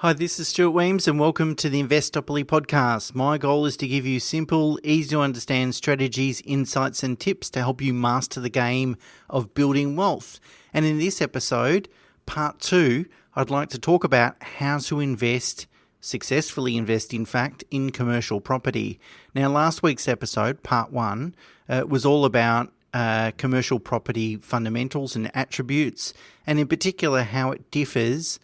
Hi, this is Stuart Weems and welcome to the Investopoly podcast. My goal is to give you simple, easy to understand strategies, insights and tips to help you master the game of building wealth. And in this episode, part 2, I'd like to talk about how to successfully invest in commercial property. Now, last week's episode, part 1, was all about commercial property fundamentals and attributes, and in particular how it differs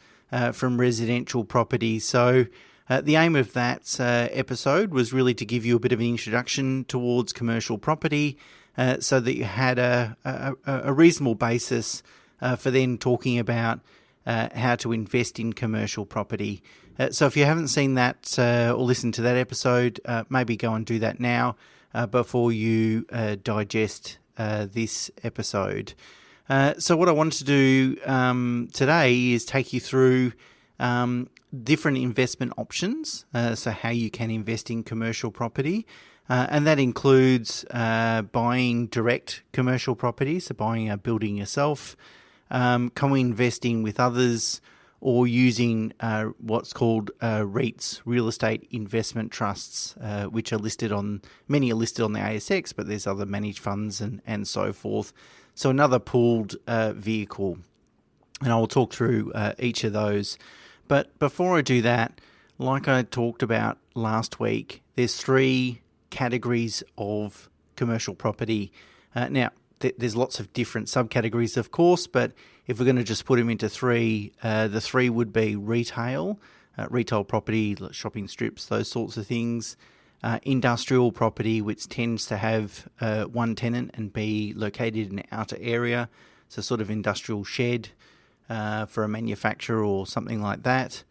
from residential property. So the aim of that episode was really to give you a bit of an introduction towards commercial property so that you had a reasonable basis for then talking about how to invest in commercial property. So if you haven't seen that or listened to that episode, maybe go and do that now before you digest this episode. So what I wanted to do today is take you through different investment options, so how you can invest in commercial property, and that includes buying direct commercial property, so buying a building yourself, co-investing with others, or using what's called REITs, real estate investment trusts, which are many are listed on the ASX, but there's other managed funds and so forth. So another pooled vehicle, and I will talk through each of those. But before I do that, like I talked about last week, there's 3 categories of commercial property. Now, there's lots of different subcategories, of course, but if we're going to just put them into 3, the 3 would be retail property, like shopping strips, those sorts of things. Industrial property, which tends to have one tenant and be located in an outer area, so sort of industrial shed for a manufacturer or something like that,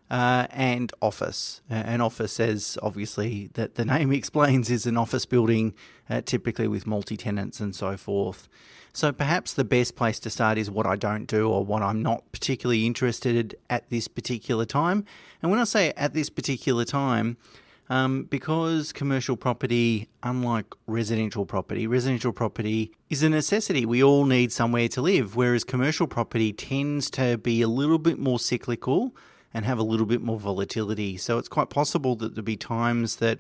and office. An office, as obviously that the name explains, is an office building, typically with multi-tenants and so forth. So perhaps the best place to start is what I don't do or what I'm not particularly interested at this particular time. And when I say at this particular time, because commercial property, unlike residential property is a necessity. We all need somewhere to live, whereas commercial property tends to be a little bit more cyclical and have a little bit more volatility. So it's quite possible that there'll be times that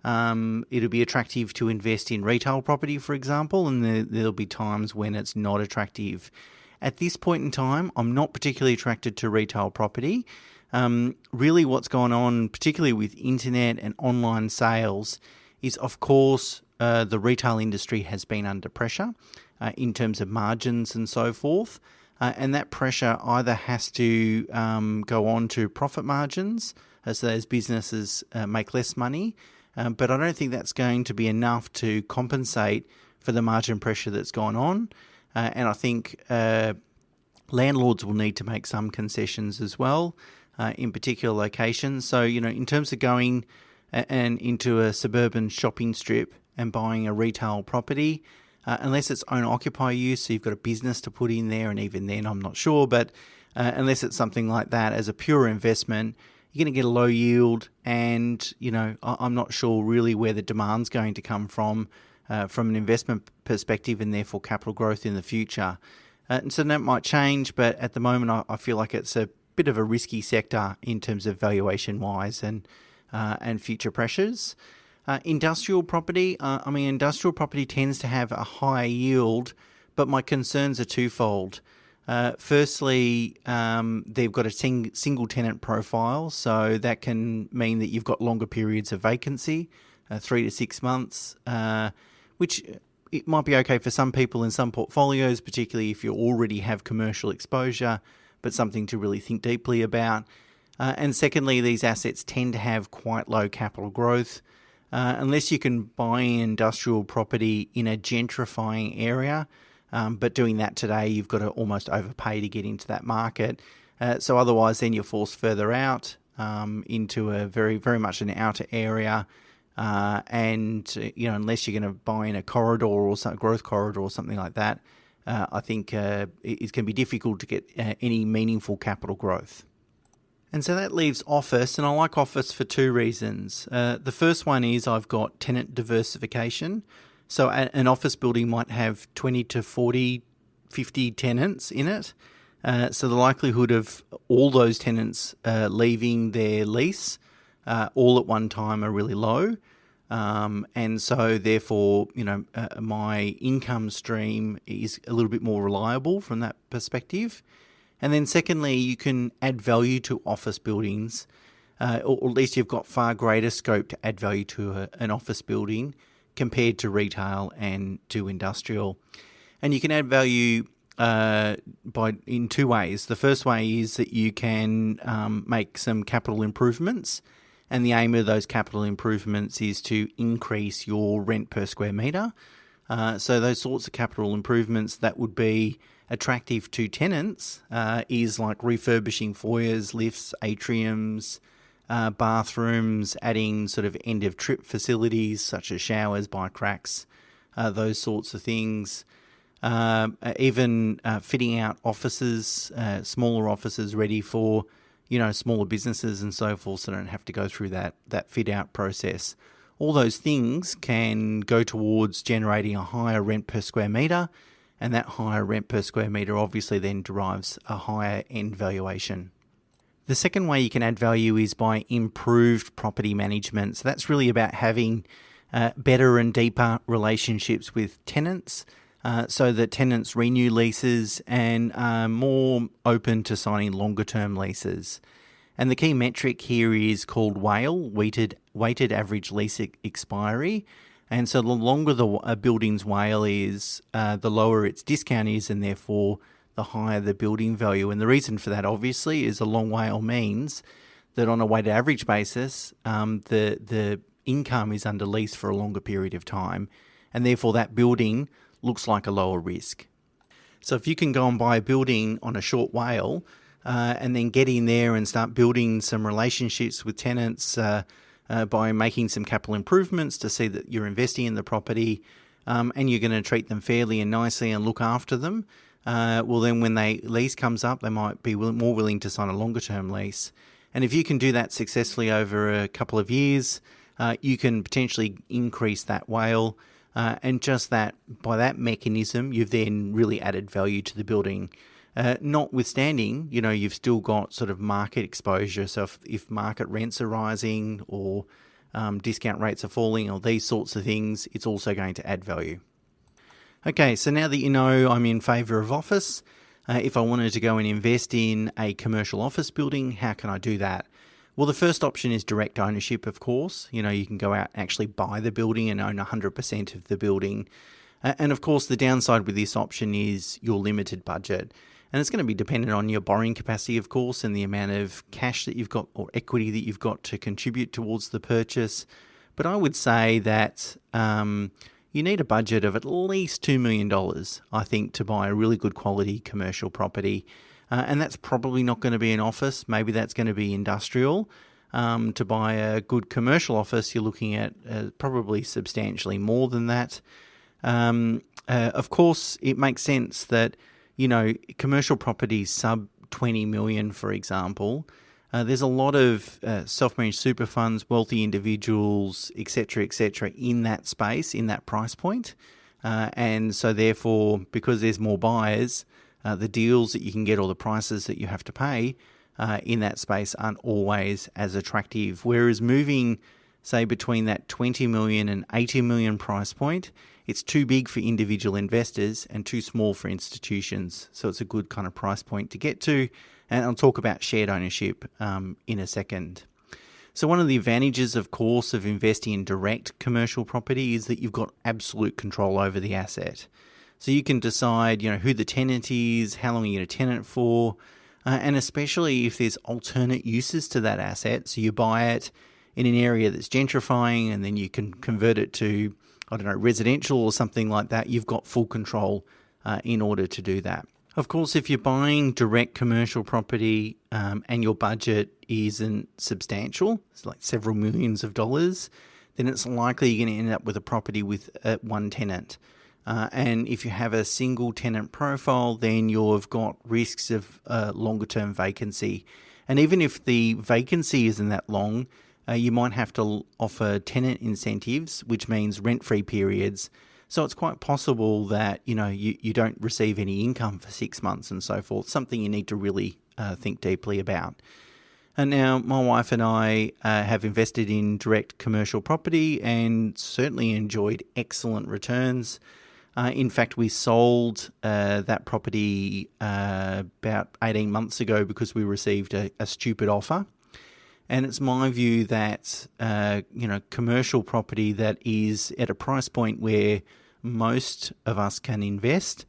it'll be attractive to invest in retail property, for example, and there'll be times when it's not attractive. At this point in time, I'm not particularly attracted to retail property. Really what's gone on, particularly with internet and online sales, is of course the retail industry has been under pressure in terms of margins and so forth. And that pressure either has to go on to profit margins as those businesses make less money, but I don't think that's going to be enough to compensate for the margin pressure that's gone on. And I think landlords will need to make some concessions as well. In particular locations. So, in terms of going and into a suburban shopping strip and buying a retail property, unless it's owner-occupier use, so you've got a business to put in there, and even then I'm not sure, but unless it's something like that as a pure investment, you're going to get a low yield, and, I'm not sure really where the demand's going to come from an investment perspective, and therefore capital growth in the future. And so that might change, but at the moment I feel like it's a bit of a risky sector in terms of valuation wise and future pressures. Industrial property, industrial property tends to have a higher yield, but my concerns are twofold. Firstly, they've got a single tenant profile, so that can mean that you've got longer periods of vacancy, 3 to 6 months, which it might be okay for some people in some portfolios, particularly if you already have commercial exposure, but something to really think deeply about. And secondly, these assets tend to have quite low capital growth. Unless you can buy industrial property in a gentrifying area, but doing that today, you've got to almost overpay to get into that market. So otherwise, then you're forced further out into a very, very much an outer area. And, unless you're going to buy in a corridor or some growth corridor or something like that, I think it's going to be difficult to get any meaningful capital growth. And so that leaves office, and I like office for 2 reasons. The first one is I've got tenant diversification. So an office building might have 20 to 40, 50 tenants in it. So the likelihood of all those tenants leaving their lease all at one time are really low. And so therefore, my income stream is a little bit more reliable from that perspective. And then secondly, you can add value to office buildings, or at least you've got far greater scope to add value to an office building compared to retail and to industrial. And you can add value in two ways. The first way is that you can make some capital improvements, and the aim of those capital improvements is to increase your rent per square metre. So those sorts of capital improvements that would be attractive to tenants is like refurbishing foyers, lifts, atriums, bathrooms, adding sort of end-of-trip facilities such as showers, bike racks, those sorts of things. Even fitting out offices, smaller offices ready for smaller businesses and so forth, so don't have to go through that fit out process. All those things can go towards generating a higher rent per square metre, and that higher rent per square metre obviously then derives a higher end valuation. The second way you can add value is by improved property management. So that's really about having better and deeper relationships with tenants, so that tenants renew leases and are more open to signing longer term leases. And the key metric here is called WALE, weighted average lease expiry. And so the longer a building's WALE is, the lower its discount is, and therefore the higher the building value. And the reason for that obviously is a long WALE means that on a weighted average basis, the income is under lease for a longer period of time, and therefore that building looks like a lower risk. So if you can go and buy a building on a short WALE and then get in there and start building some relationships with tenants by making some capital improvements to see that you're investing in the property and you're going to treat them fairly and nicely and look after them, well then when lease comes up, they might be more willing to sign a longer term lease. And if you can do that successfully over a couple of years, you can potentially increase that WALE. And just that, by that mechanism, you've then really added value to the building. Notwithstanding, you've still got sort of market exposure. So if market rents are rising or discount rates are falling or these sorts of things, it's also going to add value. Okay, so now that you know I'm in favour of office, if I wanted to go and invest in a commercial office building, how can I do that? Well, the first option is direct ownership, of course. You can go out and actually buy the building and own 100% of the building. And of course, the downside with this option is your limited budget. And it's going to be dependent on your borrowing capacity, of course, and the amount of cash that you've got or equity that you've got to contribute towards the purchase. But I would say that you need a budget of at least $2 million, I think, to buy a really good quality commercial property. And that's probably not going to be an office. Maybe that's going to be industrial. To buy a good commercial office, you're looking at probably substantially more than that. Of course, it makes sense that, commercial properties sub 20 million, for example, there's a lot of self-managed super funds, wealthy individuals, etc., in that space, in that price point. And so therefore, because there's more buyers, the deals that you can get or the prices that you have to pay in that space aren't always as attractive. Whereas moving, say, between that 20 million and 80 million price point, it's too big for individual investors and too small for institutions. So it's a good kind of price point to get to. And I'll talk about shared ownership in a second. So one of the advantages, of course, of investing in direct commercial property is that you've got absolute control over the asset. So you can decide, who the tenant is, how long you're going to tenant for, and especially if there's alternate uses to that asset. So you buy it in an area that's gentrifying and then you can convert it to, residential or something like that. You've got full control in order to do that. Of course, if you're buying direct commercial property and your budget isn't substantial, it's like several millions of dollars, then it's likely you're going to end up with a property with one tenant. And if you have a single tenant profile, then you've got risks of longer term vacancy. And even if the vacancy isn't that long, you might have to offer tenant incentives, which means rent-free periods, So it's quite possible that, you don't receive any income for 6 months and so forth, something you need to really think deeply about. And now my wife and I have invested in direct commercial property and certainly enjoyed excellent returns. In fact, we sold that property about 18 months ago because we received a stupid offer. And it's my view that, commercial property that is at a price point where most of us can invest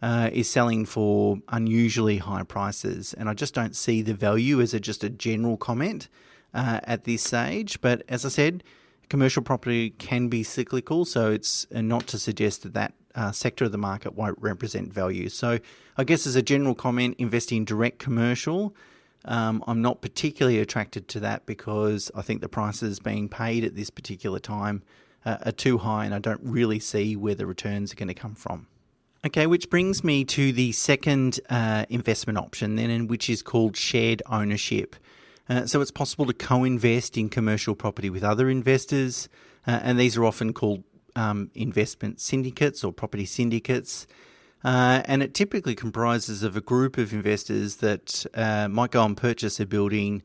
is selling for unusually high prices. And I just don't see the value as just a general comment at this stage. But as I said, commercial property can be cyclical, so it's not to suggest that sector of the market won't represent value. So I guess as a general comment, investing in direct commercial, I'm not particularly attracted to that because I think the prices being paid at this particular time are too high, and I don't really see where the returns are going to come from. Okay, which brings me to the second investment option then, which is called shared ownership. So it's possible to co-invest in commercial property with other investors, and these are often called investment syndicates or property syndicates. And it typically comprises of a group of investors that might go and purchase a building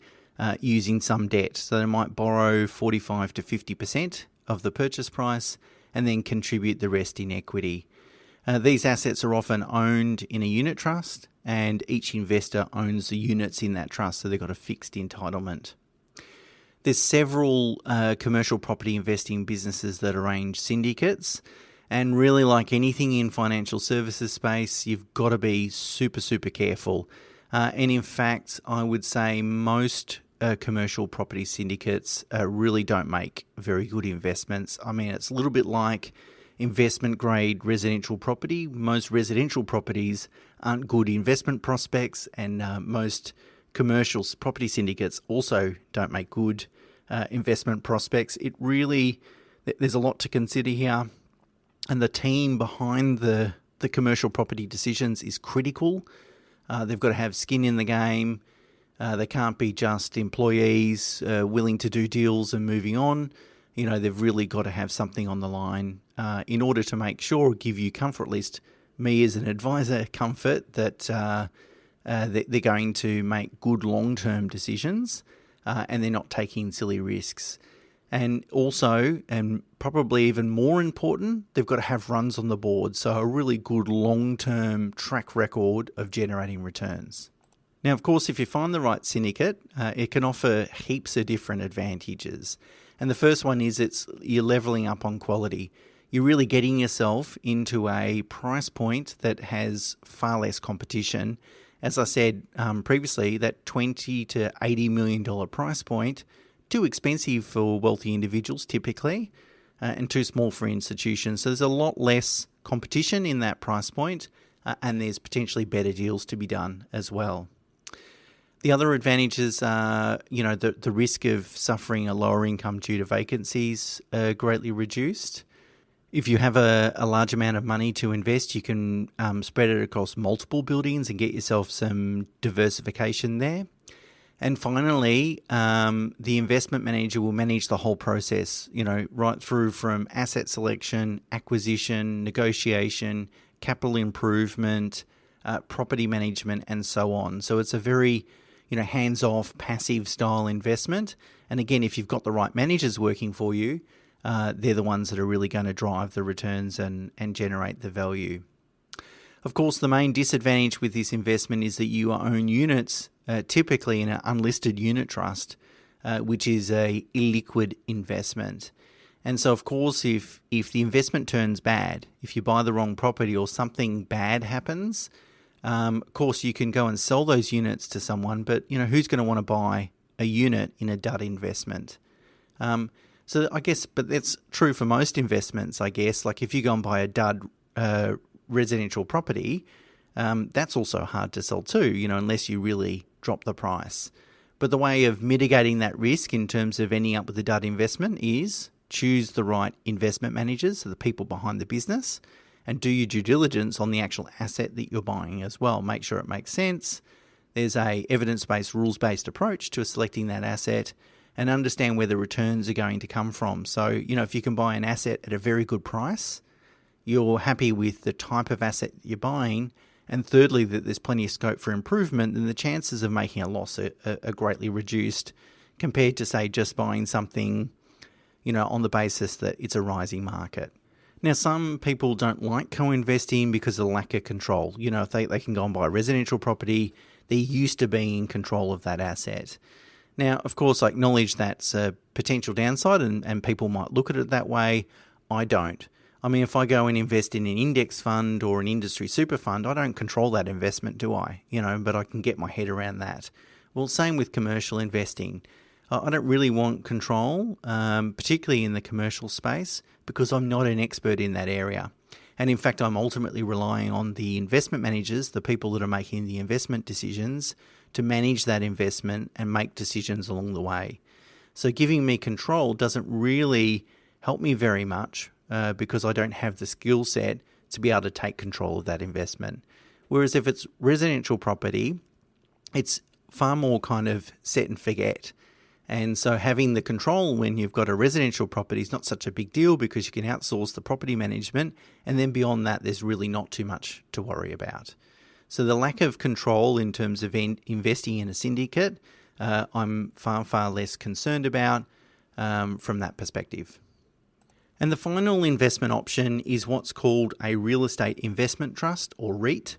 using some debt. So they might borrow 45 to 50% of the purchase price and then contribute the rest in equity. These assets are often owned in a unit trust, and each investor owns the units in that trust, so they've got a fixed entitlement. There's several commercial property investing businesses that arrange syndicates, and really, like anything in financial services space, you've got to be super, super careful. And in fact, I would say most commercial property syndicates really don't make very good investments. I mean, it's a little bit like investment grade residential property. Most residential properties aren't good investment prospects, and most commercial property syndicates also don't make good investment prospects. There's a lot to consider here, and the team behind the commercial property decisions is critical. They've got to have skin in the game. They can't be just employees willing to do deals and moving on. They've really got to have something on the line in order to make sure, give you comfort, at least me as an advisor, comfort that they're going to make good long-term decisions and they're not taking silly risks. And also, and probably even more important, they've got to have runs on the board, so a really good long-term track record of generating returns. Now, of course, if you find the right syndicate, it can offer heaps of different advantages. And the first one is you're leveling up on quality. You're really getting yourself into a price point that has far less competition. As I said previously, that $20 to $80 million price point, too expensive for wealthy individuals typically, and too small for institutions. So there's a lot less competition in that price point, and there's potentially better deals to be done as well. The other advantages are, the risk of suffering a lower income due to vacancies are greatly reduced. If you have a large amount of money to invest, you can spread it across multiple buildings and get yourself some diversification there. And finally, the investment manager will manage the whole process, right through from asset selection, acquisition, negotiation, capital improvement, property management, and so on. So it's a very hands-off, passive style investment. And again, if you've got the right managers working for you, they're the ones that are really going to drive the returns and generate the value. Of course, the main disadvantage with this investment is that you own units typically in an unlisted unit trust, which is a illiquid investment. And so, of course, if the investment turns bad, if you buy the wrong property or something bad happens, of course, you can go and sell those units to someone, but who's going to want to buy a unit in a dud investment? So I guess, but that's true for most investments, I guess. Like if you go and buy a dud residential property, that's also hard to sell too, unless you really drop the price. But the way of mitigating that risk in terms of ending up with a dud investment is choose the right investment managers, so the people behind the business, and do your due diligence on the actual asset that you're buying as well. Make sure it makes sense. There's a evidence-based, rules-based approach to selecting that asset and understand where the returns are going to come from. So, if you can buy an asset at a very good price, you're happy with the type of asset you're buying, and thirdly, that there's plenty of scope for improvement, then the chances of making a loss are greatly reduced compared to, say, just buying something, on the basis that it's a rising market. Now, some people don't like co-investing because of the lack of control. If they can go and buy a residential property, they're used to being in control of that asset. Now, of course, I acknowledge that's a potential downside and people might look at it that way. I don't. I mean, if I go and invest in an index fund or an industry super fund, I don't control that investment, do I? But I can get my head around that. Well, same with commercial investing. I don't really want control, particularly in the commercial space, because I'm not an expert in that area. And in fact, I'm ultimately relying on the investment managers, the people that are making the investment decisions, to manage that investment and make decisions along the way. So giving me control doesn't really help me very much because I don't have the skill set to be able to take control of that investment. Whereas if it's residential property, it's far more kind of set and forget. And so having the control when you've got a residential property is not such a big deal because you can outsource the property management. And then beyond that, there's really not too much to worry about. So the lack of control in terms of investing in a syndicate, I'm far, far less concerned about from that perspective. And the final investment option is what's called a real estate investment trust, or REIT.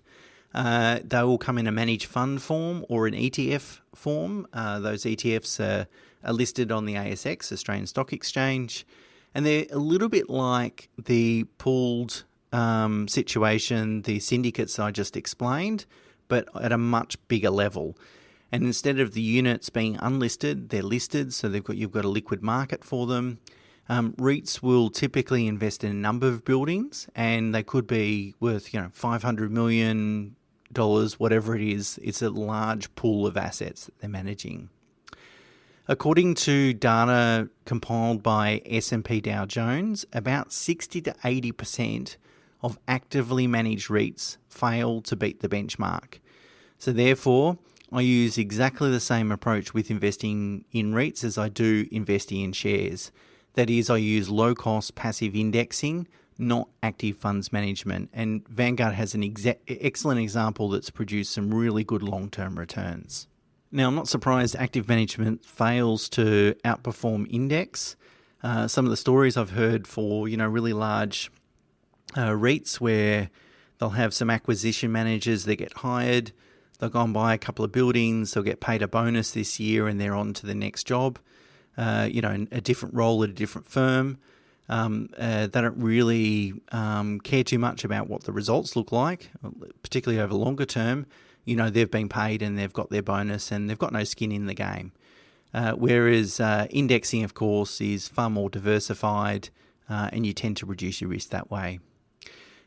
They will come in a managed fund form or an ETF form. Those ETFs are listed on the ASX, Australian Stock Exchange, and they're a little bit like the pooled situation, the syndicates I just explained, but at a much bigger level. And instead of the units being unlisted, they're listed, so you've got a liquid market for them. REITs will typically invest in a number of buildings, and they could be worth, $500 million, whatever it is. It's a large pool of assets that they're managing. According to data compiled by S&P Dow Jones, about 60 to 80% of actively managed REITs fail to beat the benchmark. So therefore, I use exactly the same approach with investing in REITs as I do investing in shares. That is, I use low-cost passive indexing, not active funds management. And Vanguard has an excellent example that's produced some really good long-term returns. Now, I'm not surprised active management fails to outperform index. Some of the stories I've heard for, really large REITs where they'll have some acquisition managers that get hired, they'll go and buy a couple of buildings, they'll get paid a bonus this year and they're on to the next job. A different role at a different firm. They don't really care too much about what the results look like, particularly over longer term. They've been paid and they've got their bonus and they've got no skin in the game. Whereas indexing, of course, is far more diversified and you tend to reduce your risk that way.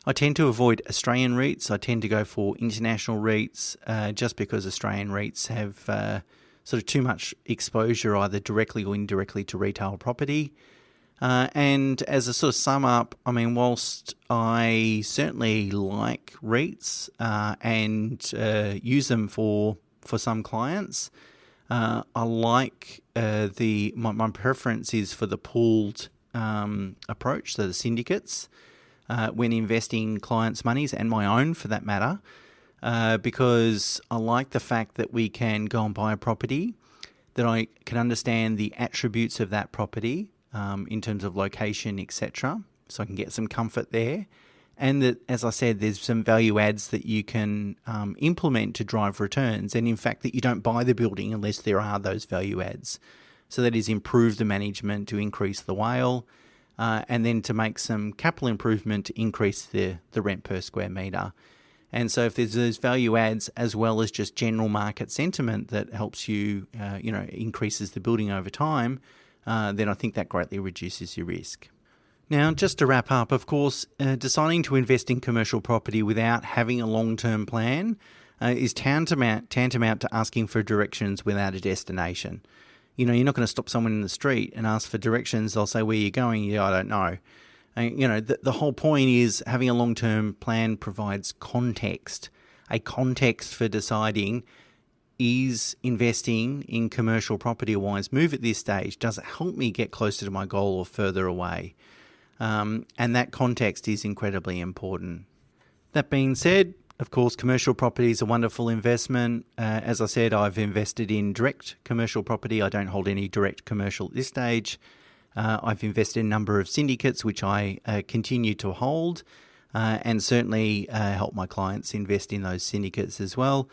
I tend to avoid Australian REITs. I tend to go for international REITs just because Australian REITs have sort of too much exposure either directly or indirectly to retail property. And as a sort of sum up, I mean, whilst I certainly like REITs and use them for some clients, I like my preference is for the pooled approach, so the syndicates, when investing clients' monies and my own for that matter. Because I like the fact that we can go and buy a property, that I can understand the attributes of that property in terms of location, etc. So I can get some comfort there. And that, as I said, there's some value adds that you can implement to drive returns. And in fact, that you don't buy the building unless there are those value adds. So that is improve the management to increase the WALE and then to make some capital improvement to increase the rent per square metre. And so if there's those value adds as well as just general market sentiment that helps you, increases the building over time, then I think that greatly reduces your risk. Now, just to wrap up, of course, deciding to invest in commercial property without having a long-term plan is tantamount to asking for directions without a destination. You're not going to stop someone in the street and ask for directions. They'll say, "Where are you going?" "Yeah, I don't know." The whole point is having a long-term plan provides context, a context for deciding, is investing in commercial property a wise move at this stage? Does it help me get closer to my goal or further away? and that context is incredibly important. That being said, of course, commercial property is a wonderful investment. As I said, I've invested in direct commercial property. I don't hold any direct commercial at this stage. I've invested in a number of syndicates, which I continue to hold, and certainly help my clients invest in those syndicates as well.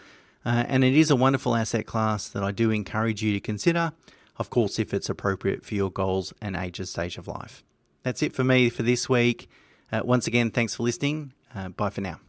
And it is a wonderful asset class that I do encourage you to consider, of course, if it's appropriate for your goals and age and stage of life. That's it for me for this week. Once again, thanks for listening. Bye for now.